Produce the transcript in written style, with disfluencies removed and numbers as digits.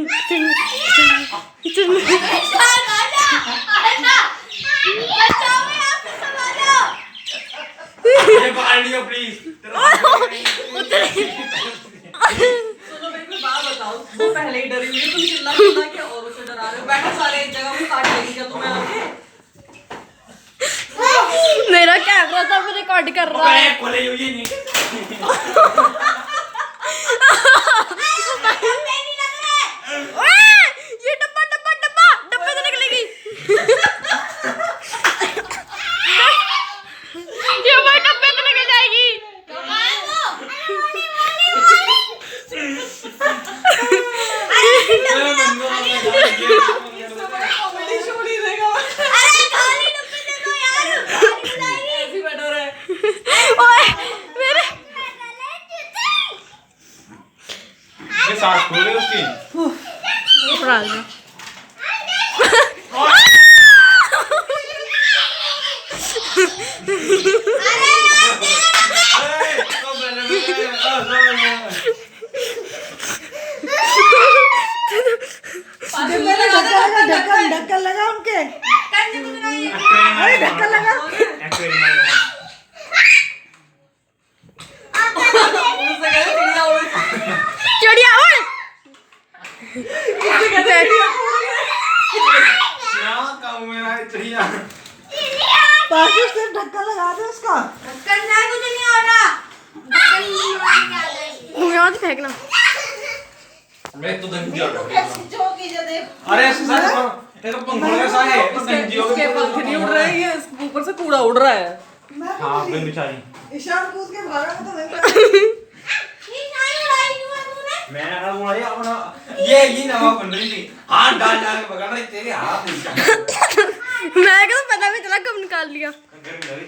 ये पकड़ लियो प्लीज। सुनो मेरे को बात बताओ, वो पहले ही डरी हुई है, तुम चिल्ला चिल्ला के और उसे डरा रहे हो। बैठो सारे एक जगह में, काट लेगी क्या तुम्हें आके? मेरा कैमरा था, मैं रिकॉर्ड कर रहा है। खोले हुई नहीं। ये डब्बा डब्बा डब्बा डब्बे से निकलेगी। ये वो डब्बे से निकल जाएगी। कॉमेडी शो नहीं देगा। ऐसे बैठो रहे। ओए मेरे ये सांस खोले उसकी। उड़ा दो। ढक्कन लगा उनके। अरे ढक्कन लगा। चिड़िया उड़। पासू से ढक्कन लगा दे उसका। यहाँ से फेंकना। मैं तो धन दिया। जो कीजिए देख। अरे ऐसे सच पर एक पंखुड़ी का सा है तो धन दियो। इसके पंख नहीं उड़ रहे हैं, इसके ऊपर से कूड़ा उड़ रहा है। हाँ बिन बिचारी। ईशान कूद के भागा तो नहीं। मैंने कहा बोला ये अपना ये नवा बन रही थी। हाथ डाल डाल के पकड़ रही तेरे हाथ नहीं। मैं क्या पता भी चला कब निकाल लिया। गर्मी लगी।